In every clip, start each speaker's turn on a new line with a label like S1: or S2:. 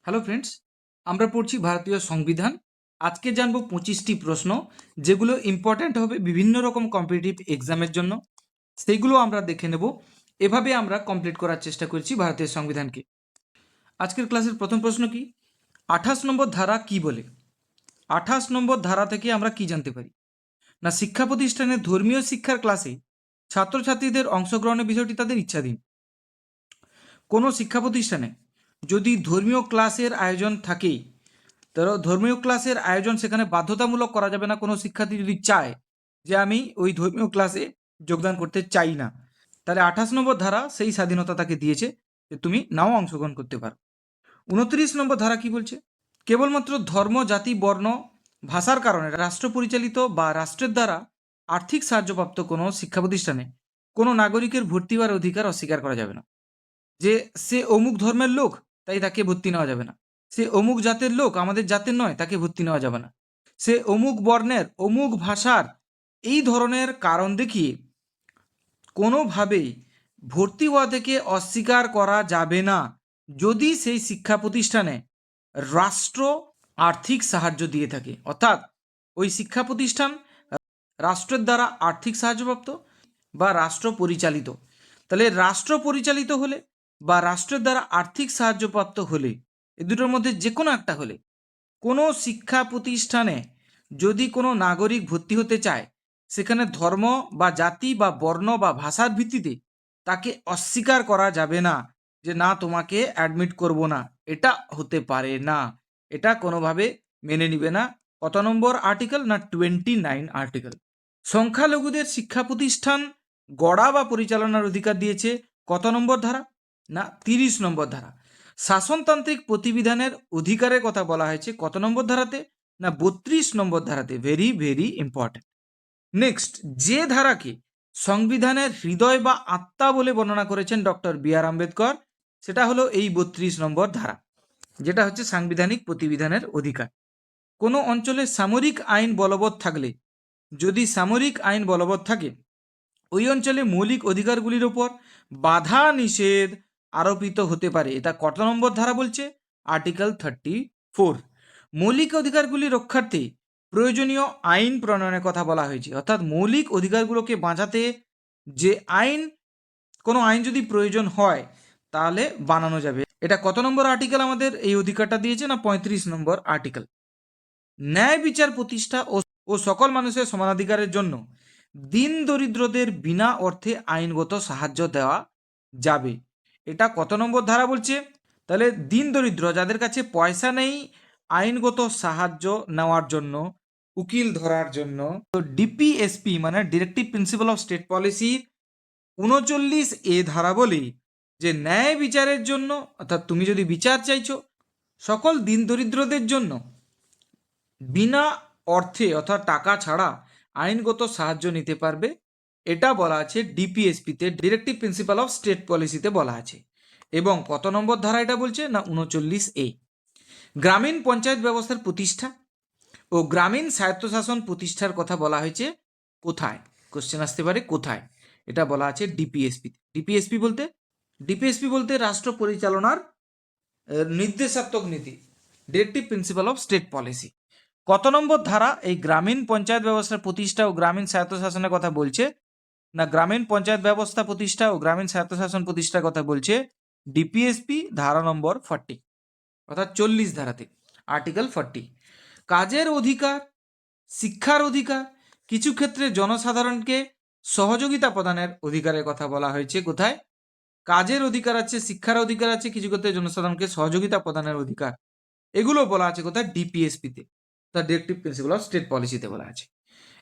S1: Hello friends, আমরা পড়ছি ভারতীয় সংবিধান। আজকে জানবো 25টি প্রশ্ন যেগুলো ইম্পর্ট্যান্ট হবে বিভিন্ন রকম কম্পিটিটিভ এক্সামের জন্য। সেইগুলো আমরা দেখে নেব। এভাবে আমরা কমপ্লিট করার চেষ্টা করছি ভারতীয় সংবিধানকে। আজকের ক্লাসের প্রথম প্রশ্ন কি? 28 নম্বর ধারা কি বলে? 28 নম্বর ধারা থেকে আমরা কি জানতে পারি? না, শিক্ষা প্রতিষ্ঠানে ধর্মীয় শিক্ষার ক্লাসে ছাত্রছাত্রীদের অংশগ্রহণের বিষয়টি তাদের ইচ্ছাধীন। কোনো শিক্ষা প্রতিষ্ঠানে যদি ধর্মীয় ক্লাসের আয়োজন থাকে, ধরো ধর্মীয় ক্লাসের আয়োজন সেখানে বাধ্যতামূলক করা যাবে না। কোনো শিক্ষার্থী যদি চায় যে আমি ওই ধর্মীয় ক্লাসে যোগদান করতে চাই না, তাহলে 28 নম্বর ধারা সেই স্বাধীনতা তাকে দিয়েছে যে তুমি নাও অংশগ্রহণ করতে পারো। 29 নম্বর ধারা কি বলছে? কেবলমাত্র ধর্ম, জাতি, বর্ণ, ভাষার কারণে রাষ্ট্র পরিচালিত বা রাষ্ট্রের দ্বারা আর্থিক সাহায্যপ্রাপ্ত কোনো শিক্ষা প্রতিষ্ঠানে কোনো নাগরিকের ভর্তি হওয়ার অধিকার অস্বীকার করা যাবে না। যে সে অমুক ধর্মের লোক তাই তাকে ভর্তি নেওয়া যাবে না, সে অমুক জাতের লোক আমাদের জাতের নয় তাকে ভর্তি নেওয়া যাবে না, সে অমুক বর্ণের অমুক ভাষার, এই ধরনের কারণ দেখিয়ে কোনোভাবেই ভর্তি হওয়া থেকে অস্বীকার করা যাবে না যদি সেই শিক্ষা প্রতিষ্ঠানে রাষ্ট্র আর্থিক সাহায্য দিয়ে থাকে। অর্থাৎ ওই শিক্ষা প্রতিষ্ঠান রাষ্ট্রের দ্বারা আর্থিক সাহায্যপ্রাপ্ত বা রাষ্ট্র পরিচালিত। তাহলে রাষ্ট্র পরিচালিত হলে বা রাষ্ট্রের দ্বারা আর্থিক সাহায্যপ্রাপ্ত হলে, এই দুটোর মধ্যে যে কোনো একটা হলে, কোনো শিক্ষা প্রতিষ্ঠানে যদি কোনো নাগরিক ভর্তি হতে চায়, সেখানে ধর্ম বা জাতি বা বর্ণ বা ভাষার ভিত্তিতে তাকে অস্বীকার করা যাবে না যে না তোমাকে অ্যাডমিট করব না। এটা হতে পারে না, এটা কোনোভাবে মেনে নিবে না। কত নম্বর আর্টিকেল? না 29 আর্টিকেল। সংখ্যালঘুদের শিক্ষা প্রতিষ্ঠান গড়া বা পরিচালনার অধিকার দিয়েছে কত নম্বর ধারা? না 30 নম্বর ধারা। শাসনতান্ত্রিক প্রতিবিধানের অধিকারের কথা বলা হয়েছে কত নম্বর ধারাতে? না 32 নম্বর ধারাতে। Very very important. নেক্সট, যে ধারাকে সংবিধানের হৃদয় বা আত্মা বলে বর্ণনা করেছেন ডক্টর বি আর আম্বেদকর, সেটা হলো এই 32 নম্বর ধারা, যেটা হচ্ছে সাংবিধানিক প্রতিবিধানের অধিকার। কোনো অঞ্চলে সামরিক আইন বলবৎ থাকলে, যদি সামরিক আইন বলবৎ থাকে, ওই অঞ্চলে মৌলিক অধিকারগুলির ওপর বাধা নিষেধ আরোপিত হতে পারে। এটা কত নম্বর ধারা বলছে? আর্টিকেল 34। মৌলিক অধিকারগুলি রক্ষার্থে প্রয়োজনীয় আইন প্রণয়নের কথা বলা হয়েছে। অর্থাৎ মৌলিক অধিকারগুলোকে বাঁচাতে যে আইন, কোনো আইন যদি প্রয়োজন হয় তাহলে বানানো যাবে। এটা কত নম্বর আর্টিকেল আমাদের এই অধিকারটা দিয়েছে? না 35 নম্বর আর্টিকেল। ন্যায় বিচার প্রতিষ্ঠা ও সকল মানুষের সমানাধিকারের জন্য দিন দরিদ্রদের বিনা অর্থে আইনগত সাহায্য দেওয়া যাবে। এটা কত নম্বর ধারা বলছে? তাহলে দিন দরিদ্র, যাদের কাছে পয়সা নেই আইনগত সাহায্য নেওয়ার জন্য, উকিল ধরার জন্য, তো ডিপিএসপি মানে directive principle of state policy 39A ধারা বলে যে ন্যায় বিচারের জন্য, অর্থাৎ তুমি যদি বিচার চাইছো সকল দিন দরিদ্রদের জন্য বিনা অর্থে অর্থাৎ টাকা ছাড়া আইনগত সাহায্য নিতে পারবে। এটা বলা আছে ডিপিএসপিতে, ডিরেক্টিভ প্রিন্সিপাল অফ স্টেট পলিসিতে বলা আছে। এবং কত নম্বর ধারা এটা বলছে? না 39A। গ্রামীণ পঞ্চায়েত ব্যবস্থার প্রতিষ্ঠা ও গ্রামীণ স্বায়ত্তশাসন প্রতিষ্ঠার কথা বলা হয়েছে কোথায়? কোশ্চেন আসতে পারে কোথায়। এটা বলা আছে ডিপিএসপি। ডিপিএসপি বলতে রাষ্ট্র পরিচালনার নির্দেশাত্মক নীতি, directive principle of state policy. কত নম্বর ধারা এই গ্রামীণ পঞ্চায়েত ব্যবস্থার প্রতিষ্ঠা ও গ্রামীণ স্বায়ত্তশাসনের কথা বলছে? না গ্রামীণ পঞ্চায়েত ব্যবস্থা প্রতিষ্ঠা ও গ্রামীণ স্বায়ত্তশাসন প্রতিষ্ঠার কথা বলছে ডিপিএসপি ধারা নম্বর 40, অর্থাৎ 40 ধারাতে, আর্টিকেল 40। কাজের অধিকার, শিক্ষার অধিকার, কিছু ক্ষেত্রে জনসাধারণকে সহযোগিতা প্রদানের অধিকারের কথা বলা হয়েছে কোথায়? কাজের অধিকার আছে, শিক্ষার অধিকার আছে, কিছু ক্ষেত্রে জনসাধারণকে সহযোগিতা প্রদানের অধিকার, এগুলো বলা আছে কোথায়? ডিপিএসপিতে, the directive principle of state পলিসিতে বলা আছে।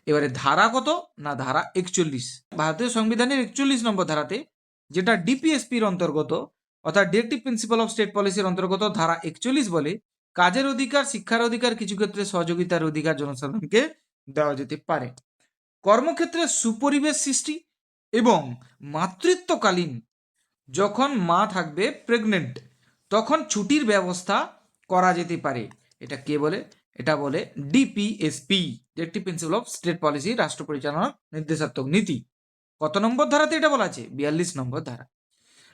S1: এবারে ধারা কত? না ধারা 41। ভারতীয় সংবিধানের 41 নম্বর ধারাতে, যেটা ডিপিএসপির অন্তর্গত অর্থাৎ ডিরেক্টিভ প্রিন্সিপাল অফ স্টেট পলিসির অন্তর্গত, ধারা 41 বলে কাজের অধিকার, শিক্ষার অধিকার, কিছু ক্ষেত্রে সহযোগিতার অধিকার জনসাধারণকে দেওয়া যেতে পারে। কর্মক্ষেত্রে সুপরিবেশ সৃষ্টি এবং মাতৃত্বকালীন, যখন মা থাকবে প্রেগনেন্ট তখন ছুটির ব্যবস্থা করা যেতে পারে। এটা কে বলে? এটা বলে DPSP, directive principle of state policy, রাষ্ট্র পরিচালনার নির্দেশাত্মক নীতি। কত নম্বর ধারাতে এটা বলা আছে? 42 নম্বর ধারা।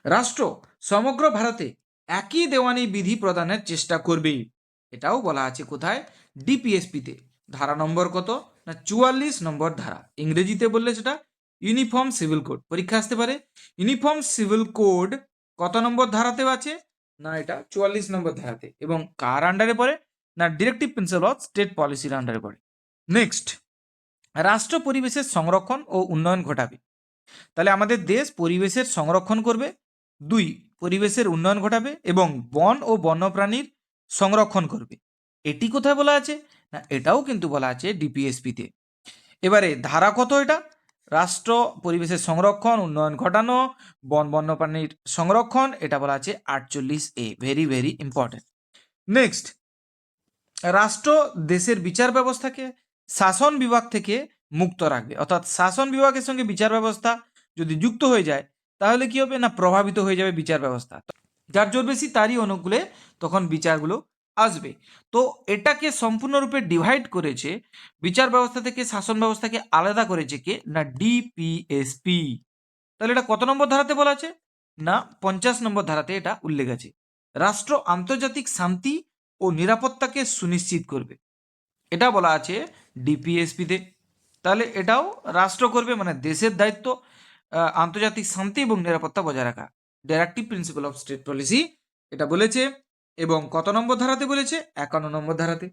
S1: রাষ্ট্র সমগ্র ভারতে একই দেওয়ানি বিধি প্রদানের চেষ্টা করবে। এটাও বলা আছে কোথায়? ডিপিএসপিতে। ধারা নম্বর কত? না 44 নম্বর ধারা। ইংরেজিতে বললে সেটা ইউনিফর্ম সিভিল কোড। পরীক্ষা আসতে পারে ইউনিফর্ম সিভিল কোড কত নম্বর ধারাতে আছে? না এটা 44 নম্বর ধারাতে। এবং কার আন্ডারে পড়ে? না ডিরেক্টিভ প্রিন্সিপাল অফ স্টেট পলিসির আন্ডারে পড়ে। নেক্সট, রাষ্ট্র পরিবেশের সংরক্ষণ ও উন্নয়ন ঘটাবে। তাহলে আমাদের দেশ পরিবেশের সংরক্ষণ করবে, 2 পরিবেশের উন্নয়ন ঘটাবে এবং বন ও বন্যপ্রাণীর সংরক্ষণ করবে। এটি কোথায় বলা আছে? না এটাও কিন্তু বলা আছে ডিপিএসপিতে। এবারে ধারা কত এটা? রাষ্ট্র পরিবেশের সংরক্ষণ, উন্নয়ন ঘটানো, বন বন্যপ্রাণীর সংরক্ষণ, এটা বলা আছে 48A। Very very important. Next, রাষ্ট্র দেশের বিচার ব্যবস্থাকে শাসন বিভাগ থেকে মুক্ত রাখবে। অর্থাৎ শাসন বিভাগের সঙ্গে বিচার ব্যবস্থা যদি যুক্ত হয়ে যায় তাহলে কি হবে? না প্রভাবিত হয়ে যাবে বিচার ব্যবস্থা। যার জোর বেশি তারই অনুকূলে তখন বিচারগুলো আসবে। তো এটাকে সম্পূর্ণরূপে ডিভাইড করেছে, বিচার ব্যবস্থা থেকে শাসন ব্যবস্থাকে আলাদা করেছে কে? না ডিপিএসপি। তাহলে এটা কত নম্বর ধারাতে বলা আছে? না 50 নম্বর ধারাতে এটা উল্লেখ আছে। রাষ্ট্র আন্তর্জাতিক শান্তি ও নিরাপত্তাকে সুনিশ্চিত করবে, এটা বলা আছে ডিপিএসপিতে। তাহলে এটাও রাষ্ট্র করবে, মানে দেশের দায়িত্ব আন্তর্জাতিক শান্তি এবং নিরাপত্তা বজায় রাখা। Directive principle of state policy এটা বলেছে। এবং কত নম্বর ধারাতে বলেছে? 51 নম্বর ধারাতে।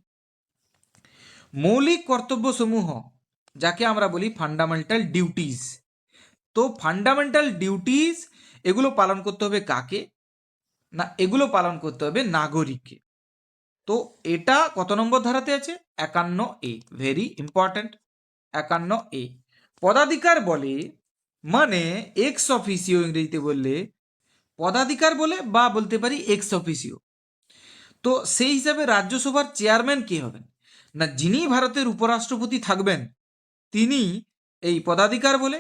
S1: মৌলিক কর্তব্যসমূহ যাকে আমরা বলি ফান্ডামেন্টাল ডিউটিস। তো ফান্ডামেন্টাল ডিউটিস এগুলো পালন করতে হবে কাকে? না এগুলো পালন করতে হবে নাগরিককে। তো এটা কত নম্বর ধারাতে আছে? 51A। Very important. 51A। পদাধিকার বলে মানে এক্স অফিসিও, ইংরেজিতে বললে পদাধিকার বলে বা বলতে পারি এক্স অফিসিও। তো সেই হিসাবে রাজ্যসভার চেয়ারম্যান কে হবেন? না যিনি ভারতের উপরাষ্ট্রপতি থাকবেন তিনি এই পদাধিকার বলে,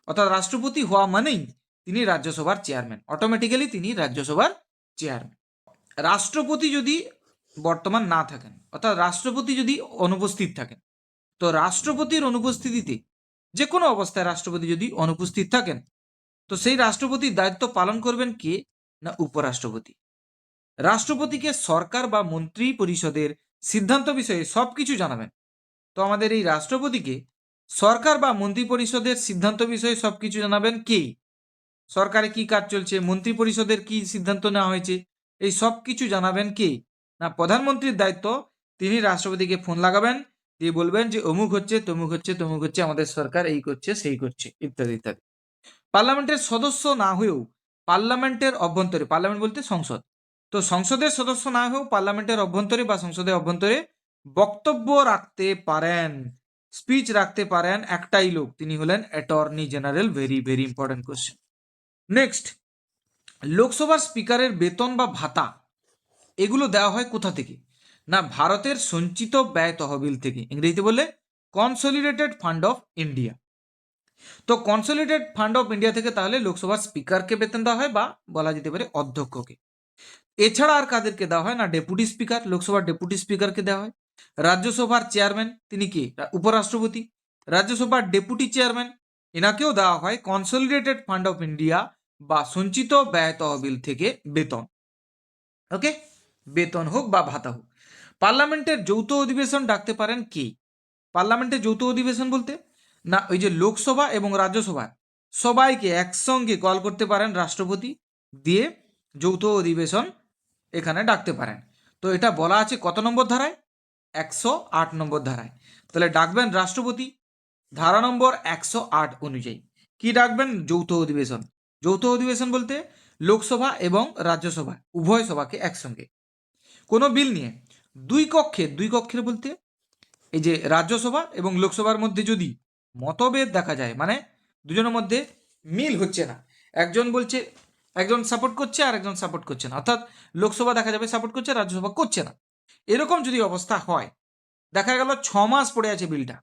S1: অর্থাৎ রাষ্ট্রপতি হওয়া মানেই তিনি রাজ্যসভার চেয়ারম্যান, অটোমেটিক্যালি তিনি রাজ্যসভার চেয়ারম্যান। রাষ্ট্রপতি যদি বর্তমান না থাকেন, অর্থাৎ রাষ্ট্রপতি যদি অনুপস্থিত থাকেন, তো রাষ্ট্রপতির অনুপস্থিতিতে যে কোনো অবস্থায় রাষ্ট্রপতি যদি অনুপস্থিত থাকেন তো সেই রাষ্ট্রপতির দায়িত্ব পালন করবেন কে? না উপরাষ্ট্রপতি। রাষ্ট্রপতিকে সরকার বা মন্ত্রী পরিষদের সিদ্ধান্ত বিষয়ে সব কিছু জানাবেন। তো আমাদের এই রাষ্ট্রপতিকে সরকার বা মন্ত্রী পরিষদের সিদ্ধান্ত বিষয়ে সব কিছু জানাবেন কে? সরকারে কি কাজ চলছে, মন্ত্রী পরিষদের কি সিদ্ধান্ত নেওয়া হয়েছে, এই সব কিছু জানাবেন কে? না প্রধানমন্ত্রীর দায়িত্ব। তিনি রাষ্ট্রপতিকে ফোন লাগাবেন, দিয়ে বলবেন যে অমুক হচ্ছে, তমুক হচ্ছে, তমুক হচ্ছে, আমাদের সরকার এই করছে, সেই করছে, ইত্যাদি ইত্যাদি। পার্লামেন্টের সদস্য না হয়েও পার্লামেন্টের অভ্যন্তরে, পার্লামেন্ট বলতে সংসদ, তো সংসদের সদস্য না হয়েও পার্লামেন্টের অভ্যন্তরে বা সংসদের অভ্যন্তরে বক্তব্য রাখতে পারেন, স্পিচ রাখতে পারেন একটাই লোক, তিনি হলেন attorney general. Very very important question. Next, লোকসভার স্পিকারের বেতন বা ভাতা এগুলো দেওয়া হয় কোথা থেকে? না ভারতের সঞ্চিত ব্যয় তহবিল থেকে, ইংরেজিতে বললে কনসলিডেটেড ফান্ড অফ ইন্ডিয়া। তো কনসলিডেটেড ফান্ড অফ ইন্ডিয়া থেকে তাহলে লোকসভার স্পিকারকে বেতন দেওয়া হয়, বা বলা যেতে পারে অধ্যক্ষকে। এছাড়া আর কাদেরকে দেওয়া হয়? না ডেপুটি স্পিকার, লোকসভার ডেপুটি স্পিকারকে দেওয়া হয়। রাজ্যসভার চেয়ারম্যান তিনি কে? উপরাষ্ট্রপতি। রাজ্যসভার ডেপুটি চেয়ারম্যান এনাকেও দেওয়া হয় কনসলিডেটেড ফান্ড অফ ইন্ডিয়া বা সঞ্চিত ব্যয় তহবিল থেকে বেতন। ওকে, বেতন হোক বা ভাতা হোক। পার্লামেন্টের যৌথ অধিবেশন ডাকতে পারেন কে? পার্লামেন্টের যৌথ অধিবেশন বলতে না ওই যে লোকসভা এবং রাজ্যসভা সবাইকে একসঙ্গে কল করতে পারেন রাষ্ট্রপতি, দিয়ে যৌথ অধিবেশন এখানে ডাকতে পারেন। তো এটা বলা আছে কত নম্বর ধারায়? 108 নম্বর ধারায়। তাহলে ডাকবেন রাষ্ট্রপতি ধারা নম্বর 108 অনুযায়ী। কি ডাকবেন? যৌথ অধিবেশন। যৌথ অধিবেশন বলতে লোকসভা এবং রাজ্যসভা উভয় সভাকে একসঙ্গে কোনো বিল নিয়ে দুই কক্ষের বলতে এই যে রাজ্যসভা এবং লোকসভার মধ্যে যদি মতভেদ দেখা যায়, মানে দুজনের মধ্যে মিল হচ্ছে না, একজন বলছে, একজন সাপোর্ট করছে আর একজন সাপোর্ট করছে না, অর্থাৎ লোকসভা দেখা যাবে সাপোর্ট করছে, রাজ্যসভা করছে না, এরকম যদি অবস্থা হয়, দেখা গেল 6 মাস পড়ে আছে বিলটা,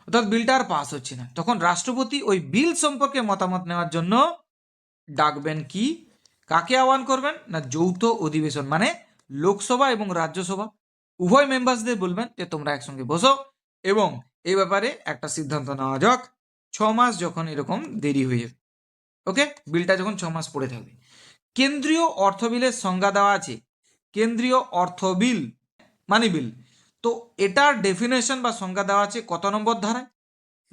S1: অর্থাৎ বিলটা আর পাস হচ্ছে না, তখন রাষ্ট্রপতি ওই বিল সম্পর্কে মতামত নেওয়ার জন্য ডাকবেন কি? কাকে আহ্বান করবেন? না যৌথ অধিবেশন, মানে লোকসভা এবং রাজ্যসভা উভয় মেম্বার্সদের বলবেন যে তোমরা একসঙ্গে বসো এবং এই ব্যাপারে একটা সিদ্ধান্ত নেওয়া যাক। 6 মাস যখন এরকম দেরি হয়ে যাবে, ওকে, বিলটা যখন 6 মাস পড়ে থাকবে, কেন্দ্রীয় অর্থ বিলের সংজ্ঞা দেওয়া আছে, কেন্দ্রীয় অর্থ বিল মানি বিল। তো এটার ডেফিনেশন বা সংজ্ঞা দেওয়া আছে কত নম্বর ধারায়?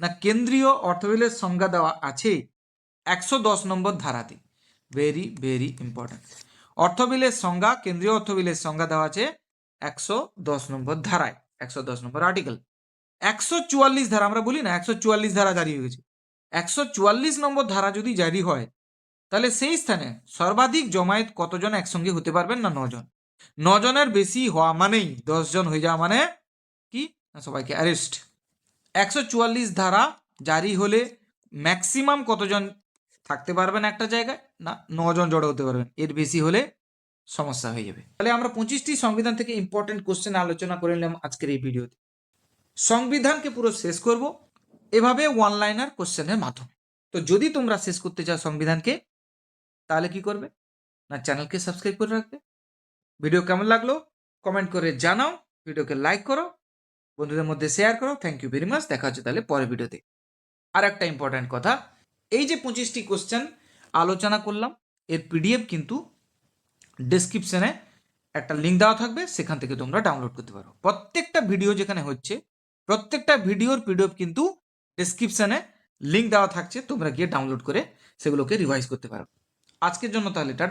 S1: না কেন্দ্রীয় অর্থ বিলের সংজ্ঞা দেওয়া আছে 110 নম্বর ধারাতে। Very very important. অর্থ বিলের সংজ্ঞা, কেন্দ্রীয় অর্থ বিলের সংজ্ঞা দেওয়া আছে 110 নম্বর ধারায়, 110 নম্বর আর্টিকেল। 144 ধারা, আমরা বলি না 144 ধারা জারি হয়ে গেছে, 144 নম্বর ধারা যদি জারি হয় তাহলে সেই স্থানে সর্বাধিক জমায়েত কতজন একসঙ্গে হতে পারবেন? না 9 জন। 9 জনের বেশি হওয়া মানেই 10 জন হয়ে যাওয়া মানে কি? না সবাইকে অ্যারেস্ট। 144 ধারা জারি হলে ম্যাক্সিমাম কতজন থাকতে পারবেন একটা জায়গায়? না 9 জন জড়ো হতে পারবেন, এর বেশি হলে সমস্যা হয়ে যাবে। তাহলে আমরা 25টি সংবিধান থেকে ইম্পর্টেন্ট কোশ্চেন আলোচনা করে নিলাম আজকের এই ভিডিওতে। সংবিধানকে পুরো শেষ করব এভাবে ওয়ান লাইনার কোশ্চেনের মাধ্যমে। তো যদি তোমরা শেষ করতে চাও সংবিধানকে তাহলে কি করবে? না চ্যানেলকে সাবস্ক্রাইব করে রাখবে। ভিডিও কেমন লাগলো কমেন্ট করে জানাও, ভিডিওকে লাইক করো, বন্ধুদের মধ্যে শেয়ার করো। Thank you very much. দেখা হচ্ছে তাহলে পরের ভিডিওতে। আর একটা ইম্পর্ট্যান্ট কথা, এই যে 25টি কোশ্চেন আলোচনা করলাম এর পিডিএফ কিন্তু ডেসক্রিপশনে একটা লিঙ্ক দেওয়া থাকবে, সেখান থেকে তোমরা ডাউনলোড করতে পারো। প্রত্যেকটা ভিডিও যেখানে হচ্ছে প্রত্যেকটা ভিডিওর পিডিএফ কিন্তু ডেসক্রিপশনে লিঙ্ক দেওয়া থাকছে, তোমরা গিয়ে ডাউনলোড করে সেগুলোকে রিভাইজ করতে পারো। আজকের জন্য তাহলে টাটা।